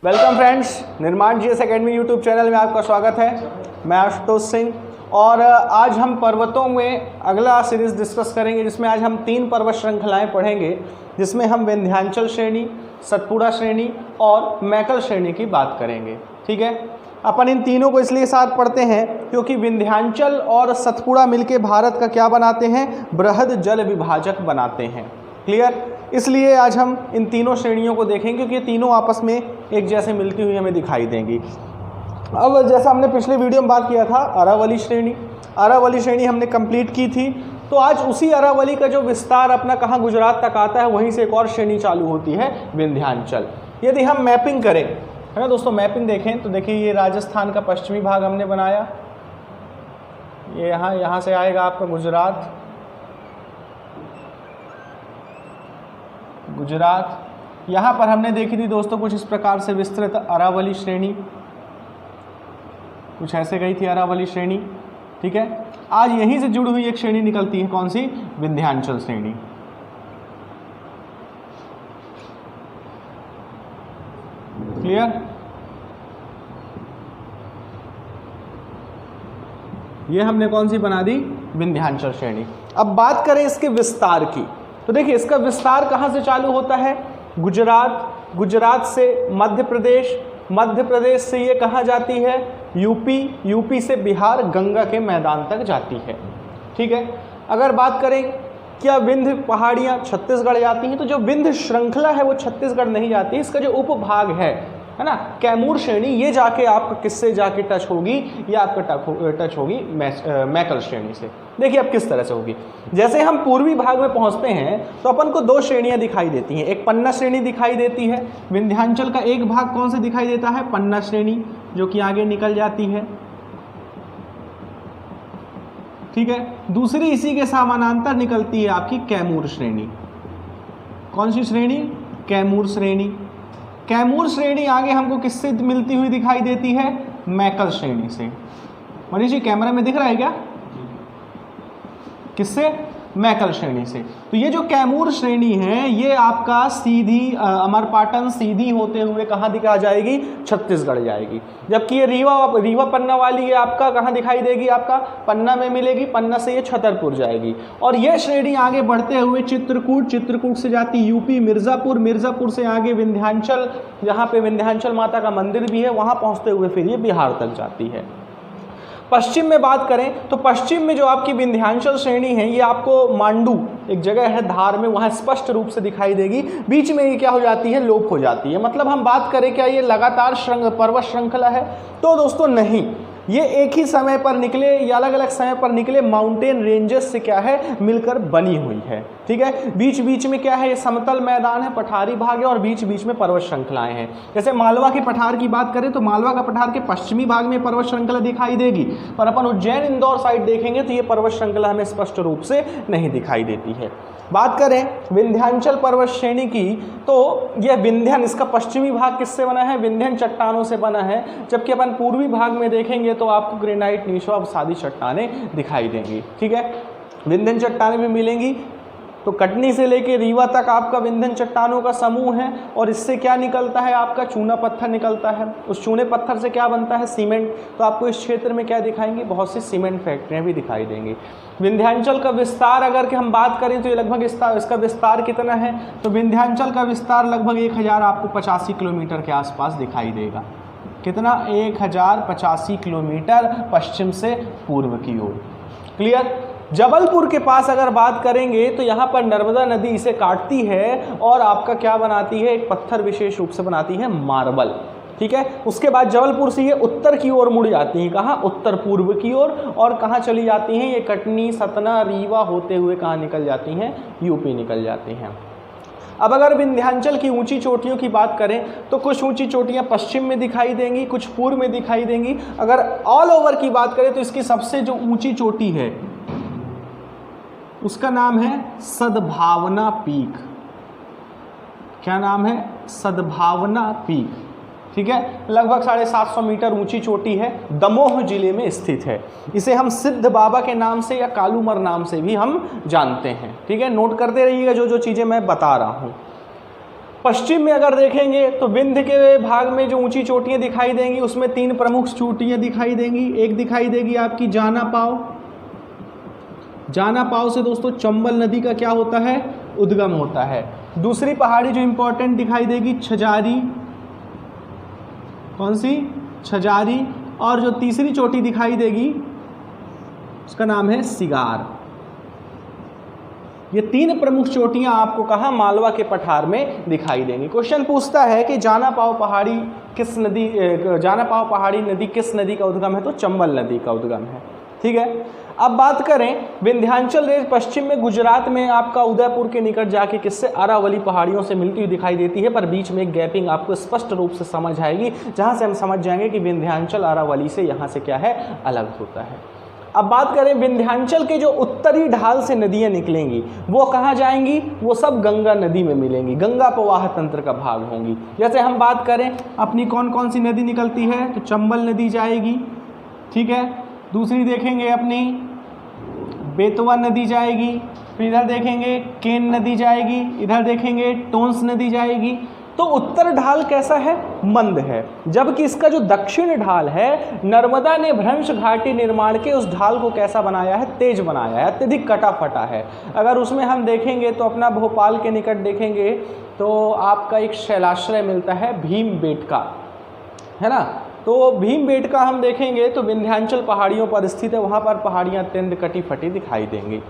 Welcome friends, निर्माण GS academy YouTube channel में आपका स्वागत है। मैं आशुतोष सिंह और आज हम पर्वतों में अगला सीरीज़ डिस्कस करेंगे, जिसमें आज हम 3 पर्वत श्रृंखलाएं पढ़ेंगे, जिसमें हम विंध्याचल श्रेणी, सतपुड़ा श्रेणी और मैकल श्रेणी की बात करेंगे। ठीक है, अपन इन तीनों को इसलिए साथ पढ़ते हैं क्योंकि विंध्याचल और सतपुड़ा मिलके भारत का क्या बनाते हैं, बृहद जल विभाजक बनाते हैं। क्लियर, इसलिए आज हम इन तीनों श्रेणियों को देखेंगे क्योंकि ये तीनों आपस में एक जैसे मिलती हुई हमें दिखाई देंगी। अब जैसा हमने पिछले वीडियो में बात किया था अरावली श्रेणी हमने कंप्लीट की थी, तो आज उसी अरावली का जो विस्तार अपना कहाँ गुजरात तक आता है, वहीं से एक और श्रेणी चालू होती है, विंध्याचल। यदि हम मैपिंग करें, है ना दोस्तों, मैपिंग देखें तो देखिए ये राजस्थान का पश्चिमी भाग हमने बनाया, ये यहाँ से आएगा आपका गुजरात। यहाँ पर हमने देखी थी दोस्तों कुछ इस प्रकार से विस्तृत अरावली श्रेणी, कुछ ऐसे गई थी अरावली श्रेणी। ठीक है, आज यहीं से जुड़ी हुई एक श्रेणी निकलती है, कौन सी, विंध्याचल श्रेणी। क्लियर, ये हमने कौन सी बना दी, विंध्याचल श्रेणी। अब बात करें इसके विस्तार की, तो देखिए इसका विस्तार कहाँ से चालू होता है, गुजरात से मध्य प्रदेश से ये कहाँ जाती है, यूपी से बिहार, गंगा के मैदान तक जाती है। ठीक है, अगर बात करें क्या विंध्य पहाड़ियाँ छत्तीसगढ़ जाती हैं, तो जो विंध्य श्रृंखला है वो छत्तीसगढ़ नहीं जाती, इसका जो उपभाग है ना, कैमूर श्रेणी, ये जाके आपका किससे जाके टच होगी, ये आपका टच होगी मैकल श्रेणी से। देखिए अब किस तरह से होगी, जैसे हम पूर्वी भाग में पहुंचते हैं तो अपन को 2 श्रेणियां दिखाई देती हैं, एक पन्ना श्रेणी दिखाई देती है, विंध्याचल का एक भाग कौन से दिखाई देता है, पन्ना श्रेणी, जो कि आगे निकल जाती है। ठीक है, दूसरी इसी के समानांतर निकलती है आपकी कैमूर श्रेणी। कौन सी श्रेणी, कैमूर श्रेणी। कैमूर श्रेणी आगे हमको किससे मिलती हुई दिखाई देती है, मैकल श्रेणी से। मनीष जी कैमरा में दिख रहा है क्या, किससे, मैकल श्रेणी से। तो ये जो कैमूर श्रेणी है ये आपका सीधी अमरपाटन सीधी होते हुए कहाँ दिखा जाएगी, छत्तीसगढ़ जाएगी। जबकि ये रीवा पन्ना वाली ये आपका कहाँ दिखाई देगी, आपका पन्ना में मिलेगी, पन्ना से ये छतरपुर जाएगी। और ये श्रेणी आगे बढ़ते हुए चित्रकूट से जाती यूपी, मिर्ज़ापुर से आगे विंध्याचल, जहाँ पे विंध्याचल माता का मंदिर भी है, वहाँ पहुँचते हुए फिर ये बिहार तक जाती है। पश्चिम में बात करें तो पश्चिम में जो आपकी विंध्याचल श्रेणी है ये आपको मांडू एक जगह है धार में, वहाँ स्पष्ट रूप से दिखाई देगी। बीच में ये क्या हो जाती है, लोप हो जाती है। मतलब हम बात करें क्या ये लगातार पर्वत श्रृंखला है, तो दोस्तों नहीं, ये एक ही समय पर निकले या अलग अलग समय पर निकले माउंटेन रेंजेस से क्या है, मिलकर बनी हुई है। ठीक है, बीच बीच में क्या है, ये समतल मैदान है, पठारी भाग है, और बीच बीच में पर्वत श्रृंखलाएं हैं। जैसे मालवा के पठार की बात करें तो मालवा का पठार के पश्चिमी भाग में पर्वत श्रृंखला दिखाई देगी, पर अपन उज्जैन इंदौर साइड देखेंगे तो ये पर्वत श्रृंखला हमें स्पष्ट रूप से नहीं दिखाई देती है। बात करें विंध्याचल पर्वत श्रेणी की, तो यह विंध्यन, इसका पश्चिमी भाग किससे बना है, विंध्यन चट्टानों से बना है। जबकि अपन पूर्वी भाग में देखेंगे तो आपको ग्रेनाइट, नीशो आदि चट्टानें दिखाई देंगी। ठीक है, विंध्यन चट्टानें भी मिलेंगी। तो कटनी से लेके रीवा तक आपका विंध्यन चट्टानों का समूह है, और इससे क्या निकलता है, आपका चूना पत्थर निकलता है। उस चूने पत्थर से क्या बनता है, सीमेंट। तो आपको इस क्षेत्र में क्या दिखाएंगे, बहुत सी सीमेंट फैक्ट्रियाँ भी दिखाई देंगी। विंध्याचल का विस्तार अगर हम बात करें तो ये लगभग इसका विस्तार कितना है, तो विंध्याचल का विस्तार लगभग 1085 किलोमीटर के आसपास दिखाई देगा। कितना, 1085 किलोमीटर पश्चिम से पूर्व की ओर। क्लियर। जबलपुर के पास अगर बात करेंगे तो यहाँ पर नर्मदा नदी इसे काटती है और आपका क्या बनाती है, एक पत्थर विशेष रूप से बनाती है, मार्बल। ठीक है, उसके बाद जबलपुर से ये उत्तर की ओर मुड़ जाती हैं, कहाँ, उत्तर पूर्व की ओर, और कहाँ चली जाती हैं, ये कटनी, सतना, रीवा होते हुए कहाँ निकल जाती हैं, यूपी निकल जाती हैं। अब अगर विंध्याचल की ऊंची चोटियों की बात करें तो कुछ ऊंची चोटियां पश्चिम में दिखाई देंगी, कुछ पूर्व में दिखाई देंगी। अगर ऑल ओवर की बात करें तो इसकी सबसे जो ऊंची चोटी है उसका नाम है सद्भावना पीक। क्या नाम है, सद्भावना पीक। ठीक है, लगभग 750 मीटर ऊंची चोटी है, दमोह जिले में स्थित है। इसे हम सिद्ध बाबा के नाम से या कालूमर नाम से भी हम जानते हैं। ठीक है, नोट करते रहिएगा जो जो चीज़ें मैं बता रहा हूँ। पश्चिम में अगर देखेंगे तो विंध्य के भाग में जो ऊंची चोटियां दिखाई देंगी उसमें 3 प्रमुख चोटियां दिखाई देंगी। एक दिखाई देगी आपकी जाना पाव। जाना पाव से दोस्तों चंबल नदी का क्या होता है, उद्गम होता है। दूसरी पहाड़ी जो इंपॉर्टेंट दिखाई देगी छजारी, कौन सी, छजारी। और जो तीसरी चोटी दिखाई देगी उसका नाम है सिगार। ये 3 प्रमुख चोटियां आपको कहाँ, मालवा के पठार में दिखाई देंगी। क्वेश्चन पूछता है कि जाना पाव पहाड़ी किस नदी, जाना पाव पहाड़ी नदी किस नदी का उद्गम है, तो चंबल नदी का उद्गम है। ठीक है, अब बात करें विंध्याचल रेंज पश्चिम में गुजरात में आपका उदयपुर के निकट जाके किससे, अरावली पहाड़ियों से मिलती हुई दिखाई देती है, पर बीच में एक गैपिंग आपको स्पष्ट रूप से समझ आएगी, जहां से हम समझ जाएंगे कि विंध्याचल अरावली से यहाँ से क्या है, अलग होता है। अब बात करें विंध्याचल के जो उत्तरी ढाल से नदियां निकलेंगी वो कहाँ जाएंगी, वो सब गंगा नदी में मिलेंगी, गंगा प्रवाह तंत्र का भाग होंगी। जैसे हम बात करें अपनी कौन कौन सी नदी निकलती है, तो चंबल नदी जाएगी। ठीक है, दूसरी देखेंगे अपनी बेतवा नदी जाएगी, फिर इधर देखेंगे केन नदी जाएगी, इधर देखेंगे टोंस नदी जाएगी। तो उत्तर ढाल कैसा है, मंद है, जबकि इसका जो दक्षिण ढाल है, नर्मदा ने भ्रंश घाटी निर्माण के उस ढाल को कैसा बनाया है, तेज बनाया है, अत्यधिक कटा फटा है। अगर उसमें हम देखेंगे तो अपना भोपाल के निकट देखेंगे तो आपका एक शैलाश्रय मिलता है भीमबेटका, है ना। तो भीमबेटका हम देखेंगे तो विंध्याचल पहाड़ियों पर स्थित है, वहाँ पर पहाड़ियाँ अत्यंत कटी फटी दिखाई देंगी।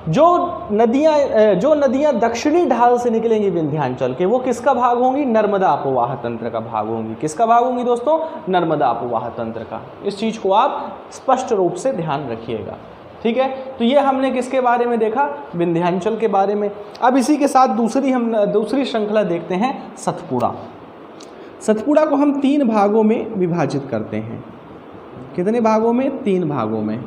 जो नदियाँ दक्षिणी ढाल से निकलेंगी विंध्याचल के, वो किसका भाग होंगी, नर्मदा अपवाह तंत्र का भाग होंगी। किसका भाग होंगी दोस्तों, नर्मदा अपवाह तंत्र का। इस चीज़ को आप स्पष्ट रूप से ध्यान रखिएगा। ठीक है, तो ये हमने किसके बारे में देखा, विंध्याचल के बारे में। अब इसी के साथ दूसरी श्रृंखला देखते हैं, सतपुड़ा। सतपुड़ा को हम 3 भागों में विभाजित करते हैं। कितने भागों में, 3 भागों में।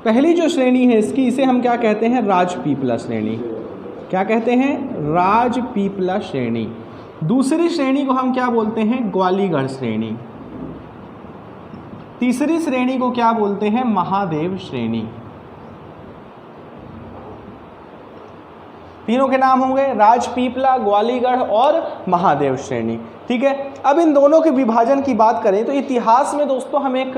पहली जो श्रेणी है इसकी, इसे हम क्या कहते हैं, राजपीपला श्रेणी। क्या कहते हैं, राजपीपला श्रेणी। दूसरी श्रेणी को हम क्या बोलते हैं, ग्वालीगढ़ श्रेणी। तीसरी श्रेणी को क्या बोलते हैं, महादेव श्रेणी। तीनों के नाम होंगे राजपीपला, ग्वालीगढ़ और महादेव श्रेणी। ठीक है, अब इन दोनों के विभाजन की बात करें तो इतिहास में दोस्तों हम एक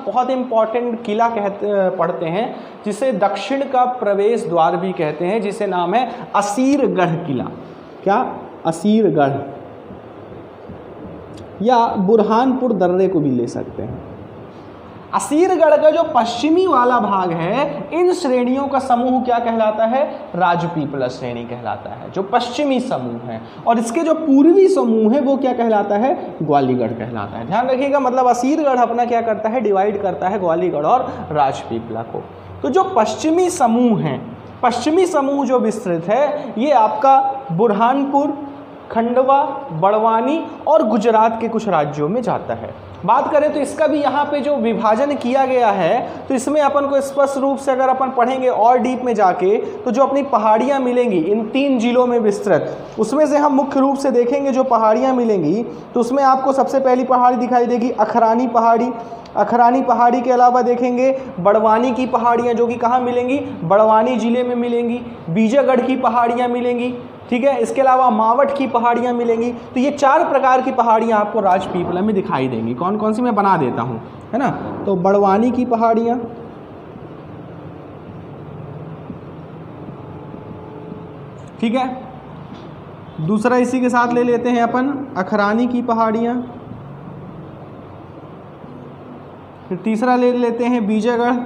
बहुत इंपॉर्टेंट किला पढ़ते हैं जिसे दक्षिण का प्रवेश द्वार भी कहते हैं, जिसे नाम है असीरगढ़ किला। क्या, असीरगढ़, या बुरहानपुर दर्रे को भी ले सकते हैं। असीरगढ़ का जो पश्चिमी वाला भाग है, इन श्रेणियों का समूह क्या कहलाता है, राजपीपला श्रेणी कहलाता है, जो पश्चिमी समूह है। और इसके जो पूर्वी समूह है वो क्या कहलाता है, ग्वालीगढ़ कहलाता है। ध्यान रखिएगा, मतलब असीरगढ़ अपना क्या करता है, डिवाइड करता है ग्वालीगढ़ और राजपीपला को। तो जो पश्चिमी समूह है, पश्चिमी समूह जो विस्तृत है, ये आपका बुरहानपुर, खंडवा, बड़वानी और गुजरात के कुछ राज्यों में जाता है। बात करें तो इसका भी यहाँ पे जो विभाजन किया गया है, तो इसमें अपन को स्पष्ट रूप से अगर अपन पढ़ेंगे और डीप में जाके, तो जो अपनी पहाड़ियाँ मिलेंगी इन 3 जिलों में विस्तृत, उसमें से हम मुख्य रूप से देखेंगे जो पहाड़ियाँ मिलेंगी, तो उसमें आपको सबसे पहली पहाड़ी दिखाई देगी अखरानी पहाड़ी। अखरानी पहाड़ी के अलावा देखेंगे बड़वानी की पहाड़ियाँ, जो कि कहाँ मिलेंगी, बड़वानी जिले में मिलेंगी। बीजागढ़ की पहाड़ियाँ मिलेंगी। ठीक है, इसके अलावा मावट की पहाड़ियाँ मिलेंगी। तो ये 4 प्रकार की पहाड़ियाँ आपको राजपीपला में दिखाई देंगी। कौन कौन सी मैं बना देता हूँ, है ना। तो बड़वानी की पहाड़ियाँ, ठीक है। दूसरा इसी के साथ ले लेते हैं अपन अखरानी की पहाड़ियाँ। फिर तीसरा ले लेते हैं बीजागढ़।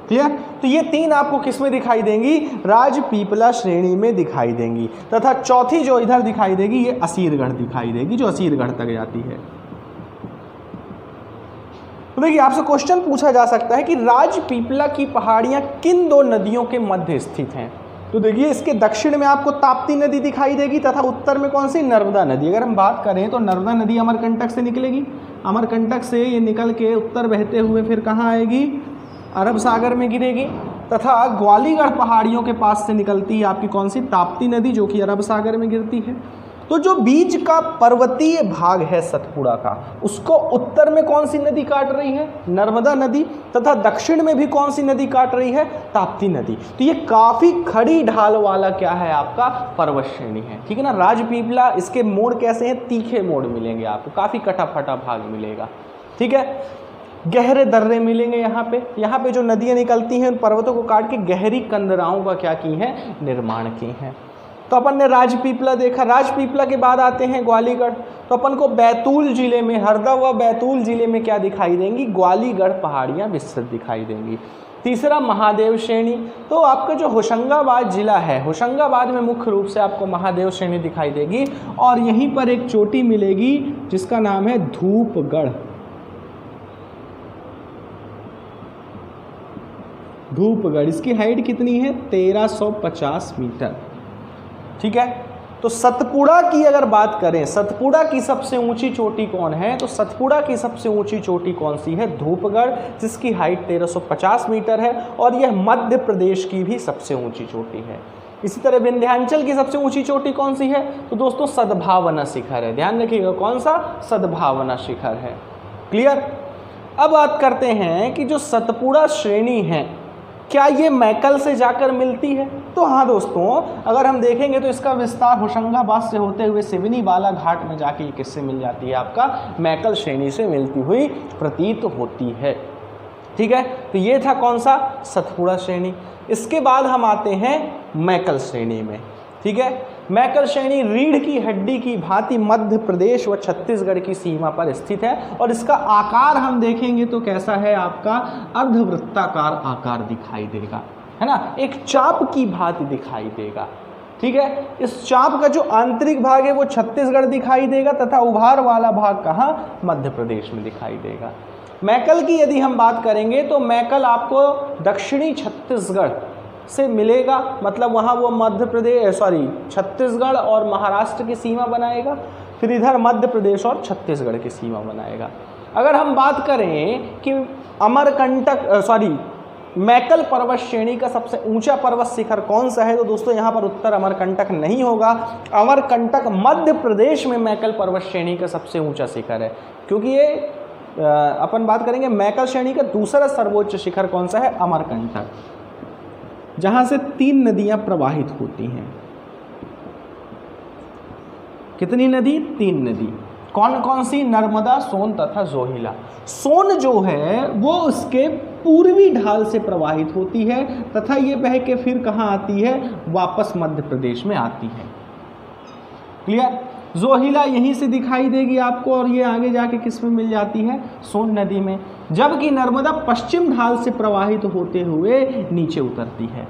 क्लियर। तो ये 3 आपको किस में दिखाई देंगी, राजपीपला श्रेणी में दिखाई देंगी। तथा चौथी जो इधर दिखाई देगी ये असीरगढ़ दिखाई देगी, जो असीरगढ़ तक जाती है। तो देखिए आपसे क्वेश्चन पूछा जा सकता है कि राजपीपला की पहाड़ियां किन 2 नदियों के मध्य स्थित हैं। तो देखिए इसके दक्षिण में आपको ताप्ती नदी दिखाई देगी तथा उत्तर में कौन सी, नर्मदा नदी। अगर हम बात करें तो नर्मदा नदी अमरकंटक से निकलेगी, अमरकंटक से ये निकल के उत्तर बहते हुए फिर कहाँ आएगी, अरब सागर में गिरेगी। तथा ग्वालीगढ़ पहाड़ियों के पास से निकलती है आपकी कौन सी, ताप्ती नदी, जो कि अरब सागर में गिरती है। तो जो बीच का पर्वतीय भाग है सतपुड़ा का, उसको उत्तर में कौन सी नदी काट रही है? नर्मदा नदी। तथा दक्षिण में भी कौन सी नदी काट रही है? ताप्ती नदी। तो ये काफी खड़ी ढाल वाला क्या है आपका? पर्वत श्रेणी है, ठीक है ना। राजपीपला, इसके मोड़ कैसे हैं? तीखे मोड़ मिलेंगे आपको, काफी कटा फटा भाग मिलेगा, ठीक है। गहरे दर्रे मिलेंगे यहाँ पे जो नदियाँ निकलती हैं उन पर्वतों को काट के गहरी कंदराओं का क्या की है? निर्माण की हैं। तो अपन ने राजपीपला देखा। राजपीपला के बाद आते हैं ग्वालीगढ़। तो अपन को बैतूल जिले में, हरदा व बैतूल जिले में क्या दिखाई देंगी? ग्वालीगढ़ पहाड़ियाँ विस्तृत दिखाई देंगी। तीसरा महादेव श्रेणी। तो आपका जो होशंगाबाद जिला है, होशंगाबाद में मुख्य रूप से आपको महादेव श्रेणी दिखाई देगी और यहीं पर एक चोटी मिलेगी जिसका नाम है धूपगढ़। धूपगढ़, इसकी हाइट कितनी है? 1350 मीटर, ठीक है। तो सतपुड़ा की अगर बात करें, सतपुड़ा की सबसे ऊंची चोटी कौन है? तो सतपुड़ा की सबसे ऊंची चोटी कौन सी है? धूपगढ़, जिसकी हाइट 1350 मीटर है और यह मध्य प्रदेश की भी सबसे ऊंची चोटी है। इसी तरह विंध्याचल की सबसे ऊंची चोटी कौन सी है? तो दोस्तों सद्भावना शिखर है। ध्यान रखिएगा, कौन सा? सद्भावना शिखर है। क्लियर। अब बात करते हैं कि जो सतपुड़ा श्रेणी है क्या ये मैकल से जाकर मिलती है? तो हाँ दोस्तों, अगर हम देखेंगे तो इसका विस्तार होशंगाबाद से होते हुए सिवनी बाला घाट में जाके ये किससे मिल जाती है? आपका मैकल श्रेणी से मिलती हुई प्रतीत होती है, ठीक है। तो ये था कौन सा? सतपुड़ा श्रेणी। इसके बाद हम आते हैं मैकल श्रेणी में, ठीक है। मैकल श्रेणी रीढ़ की हड्डी की भांति मध्य प्रदेश व छत्तीसगढ़ की सीमा पर स्थित है और इसका आकार हम देखेंगे तो कैसा है? आपका अर्धवृत्ताकार आकार दिखाई देगा, है ना, एक चाप की भांति दिखाई देगा, ठीक है। इस चाप का जो आंतरिक भाग है वो छत्तीसगढ़ दिखाई देगा तथा उभार वाला भाग कहाँ? मध्य प्रदेश में दिखाई देगा। मैकल की यदि हम बात करेंगे तो मैकल आपको दक्षिणी छत्तीसगढ़ से मिलेगा, मतलब वहाँ वो मध्य प्रदेश छत्तीसगढ़ और महाराष्ट्र की सीमा बनाएगा, फिर इधर मध्य प्रदेश और छत्तीसगढ़ की सीमा बनाएगा। अगर हम बात करें कि मैकल पर्वत श्रेणी का सबसे ऊंचा पर्वत शिखर कौन सा है, तो दोस्तों यहाँ पर उत्तर अमरकंटक नहीं होगा। अमरकंटक मध्य प्रदेश में मैकल पर्वत श्रेणी का सबसे ऊंचा शिखर है, क्योंकि ये अपन बात करेंगे मैकल श्रेणी का दूसरा सर्वोच्च शिखर कौन सा है? अमरकंटक, जहां से 3 नदियां प्रवाहित होती हैं। कितनी नदी? 3 नदी। कौन कौन सी? नर्मदा, सोन तथा जोहिला। सोन जो है वो उसके पूर्वी ढाल से प्रवाहित होती है तथा ये बह के फिर कहाँ आती है? वापस मध्य प्रदेश में आती है। क्लियर। जोहिला यहीं से दिखाई देगी आपको और ये आगे जाके किस में मिल जाती है? सोन नदी में। जबकि नर्मदा पश्चिम ढाल से प्रवाहित होते हुए नीचे उतरती है।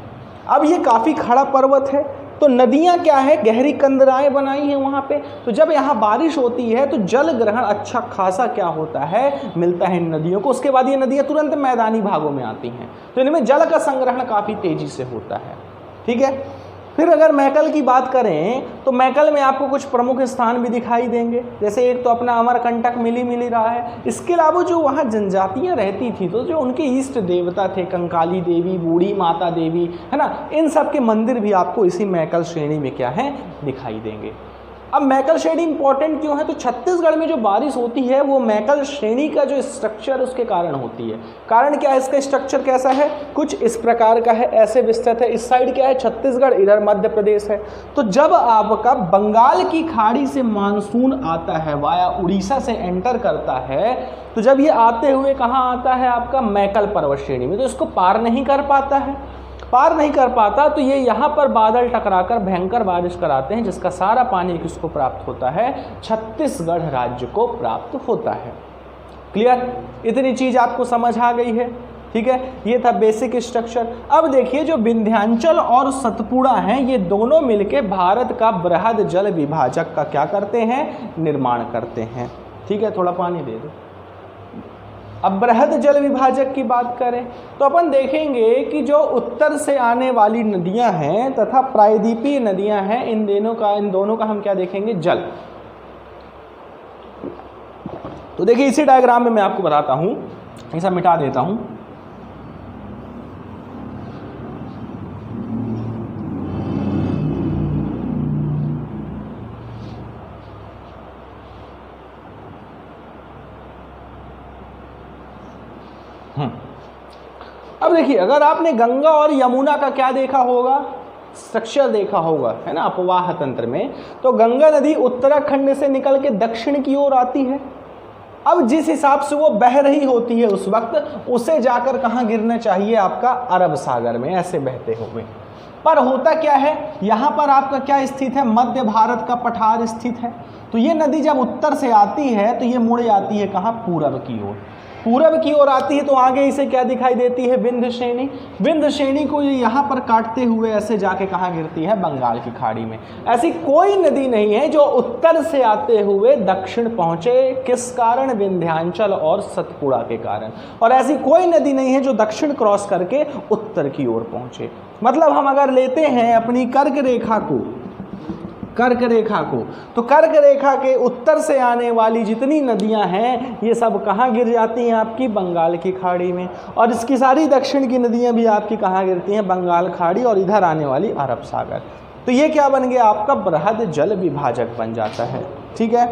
अब ये काफ़ी खड़ा पर्वत है तो नदियाँ क्या है? गहरी कंदराएं बनाई हैं वहाँ पे। तो जब यहाँ बारिश होती है तो जल ग्रहण अच्छा खासा क्या होता है? मिलता है इन नदियों को। उसके बाद ये नदियाँ तुरंत मैदानी भागों में आती हैं तो इनमें जल का संग्रहण काफ़ी तेजी से होता है, ठीक है। फिर अगर मैकल की बात करें तो मैकल में आपको कुछ प्रमुख स्थान भी दिखाई देंगे, जैसे एक तो अपना अमरकंटक मिली रहा है। इसके अलावा जो वहाँ जनजातियाँ रहती थी तो जो उनके इष्ट देवता थे, कंकाली देवी, बूढ़ी माता देवी, है ना, इन सब के मंदिर भी आपको इसी मैकल श्रेणी में क्या है? दिखाई देंगे। अब मैकल श्रेणी इंपॉर्टेंट क्यों है? तो छत्तीसगढ़ में जो बारिश होती है वो मैकल श्रेणी का जो स्ट्रक्चर उसके कारण होती है। कारण क्या है? इसका स्ट्रक्चर कैसा है? कुछ इस प्रकार का है, ऐसे विस्तृत है। इस साइड क्या है? छत्तीसगढ़, इधर मध्य प्रदेश है। तो जब आपका बंगाल की खाड़ी से मानसून आता है, वाया उड़ीसा से एंटर करता है, तो जब ये आते हुए कहाँ आता है? आपका मैकल पर्वत श्रेणी में। तो इसको पार नहीं कर पाता तो ये यहाँ पर बादल टकराकर भयंकर बारिश कराते हैं, जिसका सारा पानी किसको प्राप्त होता है? छत्तीसगढ़ राज्य को प्राप्त होता है। क्लियर। इतनी चीज आपको समझ आ गई है, ठीक है। ये था बेसिक स्ट्रक्चर। अब देखिए जो विंध्याचल और सतपुड़ा हैं ये दोनों मिलके भारत का बृहद जल विभाजक का क्या करते हैं? निर्माण करते हैं, ठीक है। थोड़ा पानी दे दो। अब बृहद जल विभाजक की बात करें तो अपन देखेंगे कि जो उत्तर से आने वाली नदियां हैं तथा प्रायद्वीपीय नदियां हैं, इन दोनों का हम क्या देखेंगे? जल। तो देखिए इसी डायग्राम में मैं आपको बताता हूं, ऐसा मिटा देता हूं। देखिए अगर आपने गंगा और यमुना का क्या देखा होगा, स्ट्रक्चर देखा होगा, है ना, अपवाह तंत्र में, तो गंगा नदी उत्तराखंड से निकल के दक्षिण की ओर आती है। अब जिस हिसाब से वो बह रही होती है उस वक्त, उसे जाकर कहाँ गिरना चाहिए, आपका अरब सागर में, ऐसे बहते हुए। पर होता क्या है, यहाँ पर आपका क्या स्थित है, मध्य भारत का पठार स्थित है। तो ये नदी जब उत्तर से आती है तो ये मुड़ जाती है कहाँ, पूरब की ओर। पूरब की ओर आती है तो आगे इसे क्या दिखाई देती है, विंध्य श्रेणी। विंध्य श्रेणी को ये यहाँ पर काटते हुए ऐसे जाके कहाँ गिरती है, बंगाल की खाड़ी में। ऐसी कोई नदी नहीं है जो उत्तर से आते हुए दक्षिण पहुँचे, किस कारण, विंध्याचल और सतपुड़ा के कारण। और ऐसी कोई नदी नहीं है जो दक्षिण क्रॉस करके उत्तर की ओर पहुँचे। मतलब हम अगर लेते हैं अपनी कर्क रेखा को, तो कर्क रेखा के उत्तर से आने वाली जितनी नदियां हैं ये सब कहाँ गिर जाती हैं, आपकी बंगाल की खाड़ी में। और इसकी सारी दक्षिण की नदियां भी आपकी कहाँ गिरती हैं, बंगाल खाड़ी, और इधर आने वाली अरब सागर। तो ये क्या बन गया, आपका बृहद जल विभाजक बन जाता है। ठीक है,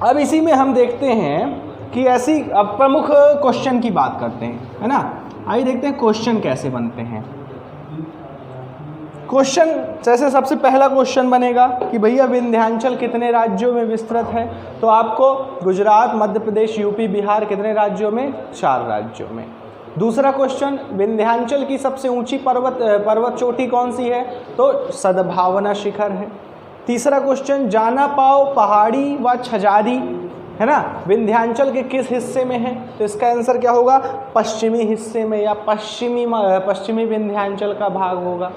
अब इसी में हम देखते हैं कि ऐसी, अब प्रमुख क्वेश्चन की बात करते हैं, है ना। आइए देखते हैं क्वेश्चन कैसे बनते हैं। क्वेश्चन जैसे सबसे पहला क्वेश्चन बनेगा कि भैया विंध्याचल कितने राज्यों में विस्तृत है, तो आपको गुजरात, मध्य प्रदेश, यूपी, बिहार कितने राज्यों में, 4 राज्यों में। दूसरा क्वेश्चन, विंध्याचल की सबसे ऊंची पर्वत चोटी कौन सी है, तो सद्भावना शिखर है। तीसरा क्वेश्चन, जाना पाओ पहाड़ी व छजारी, है ना, विंध्याचल के किस हिस्से में है, तो इसका आंसर क्या होगा, पश्चिमी हिस्से में, या पश्चिमी विंध्याचल का भाग होगा।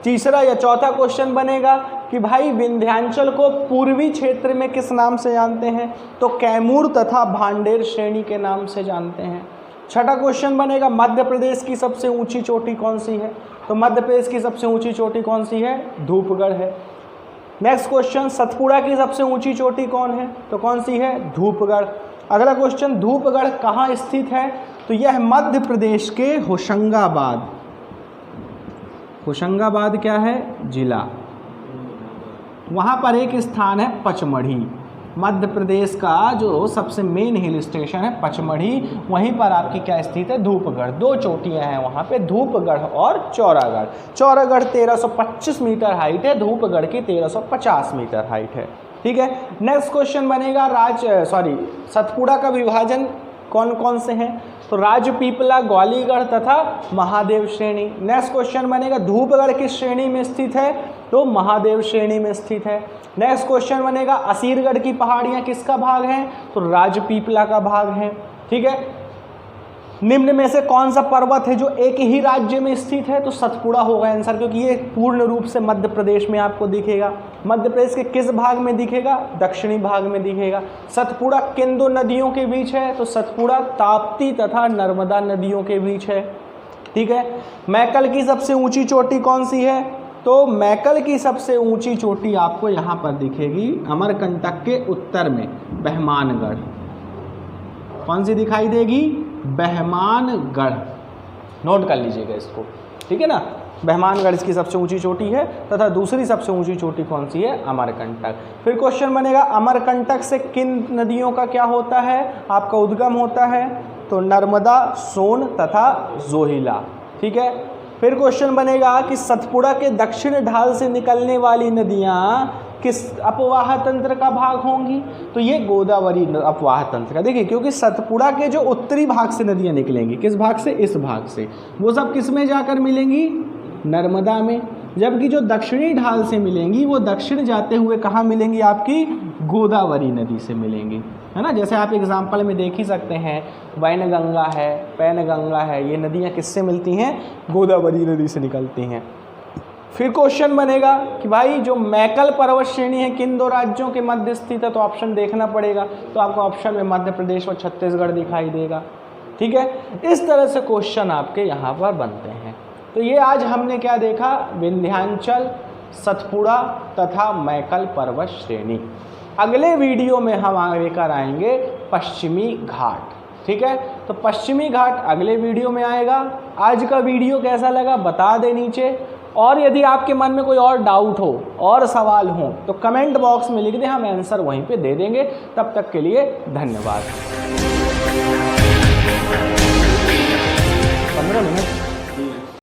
तीसरा या चौथा क्वेश्चन बनेगा कि भाई विंध्याचल को पूर्वी क्षेत्र में किस नाम से जानते हैं, तो कैमूर तथा भांडेर श्रेणी के नाम से जानते हैं। छठा क्वेश्चन बनेगा मध्य प्रदेश की सबसे ऊंची चोटी कौन सी है, तो मध्य प्रदेश की सबसे ऊंची चोटी कौन सी है, धूपगढ़ है। नेक्स्ट क्वेश्चन, सतपुड़ा की सबसे ऊंची चोटी कौन है, तो कौन सी है, धूपगढ़। अगला क्वेश्चन, धूपगढ़ कहाँ स्थित है, तो यह मध्य प्रदेश के होशंगाबाद क्या है, जिला, वहाँ पर एक स्थान है पचमढ़ी। मध्य प्रदेश का जो सबसे मेन हिल स्टेशन है पचमढ़ी, वहीं पर आपकी क्या स्थित है, धूपगढ़। 2 चोटियाँ हैं वहाँ पे, धूपगढ़ और चौरागढ़। चौरागढ़ 1325 मीटर हाइट है, धूपगढ़ की 1350 मीटर हाइट है। ठीक है, नेक्स्ट क्वेश्चन बनेगा सतपुड़ा का विभाजन कौन कौन से हैं, तो राजपीपला, ग्वालीगढ़ तथा महादेव श्रेणी। नेक्स्ट क्वेश्चन बनेगा धूपगढ़ किस श्रेणी में स्थित है, तो महादेव श्रेणी में स्थित है। नेक्स्ट क्वेश्चन बनेगा असीरगढ़ की पहाड़ियाँ किसका भाग हैं, तो राजपीपला का भाग है। ठीक है, निम्न में से कौन सा पर्वत है जो एक ही राज्य में स्थित है, तो सतपुड़ा होगा आंसर, क्योंकि ये पूर्ण रूप से मध्य प्रदेश में आपको दिखेगा। मध्य प्रदेश के किस भाग में दिखेगा, दक्षिणी भाग में दिखेगा। सतपुड़ा किन 2 नदियों के बीच है, तो सतपुड़ा ताप्ती तथा नर्मदा नदियों के बीच है। ठीक है, मैकल की सबसे ऊंची चोटी कौन सी है, तो मैकल की सबसे ऊंची चोटी आपको यहाँ पर दिखेगी, अमरकंटक के उत्तर में, बहमानगढ़। कौन सी दिखाई देगी, बहमानगढ़। नोट कर लीजिएगा इसको, ठीक है ना। बहमानगढ़ इसकी सबसे ऊंची चोटी है, तथा दूसरी सबसे ऊंची चोटी कौन सी है, अमरकंटक। फिर क्वेश्चन बनेगा अमरकंटक से किन नदियों का क्या होता है, आपका उद्गम होता है, तो नर्मदा, सोन तथा जोहिला। ठीक है, फिर क्वेश्चन बनेगा कि सतपुड़ा के दक्षिण ढाल से निकलने वाली नदियाँ किस अपवाह तंत्र का भाग होंगी, तो ये गोदावरी अपवाह तंत्र का। देखिए, क्योंकि सतपुड़ा के जो उत्तरी भाग से नदियाँ निकलेंगी, किस भाग से, इस भाग से, वो सब किस में जाकर मिलेंगी, नर्मदा में। जबकि जो दक्षिणी ढाल से मिलेंगी वो दक्षिण जाते हुए कहाँ मिलेंगी, आपकी गोदावरी नदी से मिलेंगी, है ना। जैसे आप एग्जाम्पल में देख ही सकते हैं, वैनगंगा है, पैनगंगा है, ये नदियाँ किससे मिलती हैं, गोदावरी नदी से निकलती हैं। फिर क्वेश्चन बनेगा कि भाई जो मैकल पर्वत श्रेणी है किन 2 राज्यों के मध्य स्थित है, तो ऑप्शन देखना पड़ेगा, तो आपको ऑप्शन में मध्य प्रदेश और छत्तीसगढ़ दिखाई देगा। ठीक है, इस तरह से क्वेश्चन आपके यहाँ पर बनते हैं। तो ये आज हमने क्या देखा, विंध्याचल, सतपुड़ा तथा मैकल पर्वत श्रेणी। अगले वीडियो में हम लेकर आएंगे पश्चिमी घाट। ठीक है, तो पश्चिमी घाट अगले वीडियो में आएगा। आज का वीडियो कैसा लगा बता दें नीचे, और यदि आपके मन में कोई और डाउट हो और सवाल हो तो कमेंट बॉक्स में लिख दें, हम आंसर वहीं पे दे देंगे। तब तक के लिए धन्यवाद।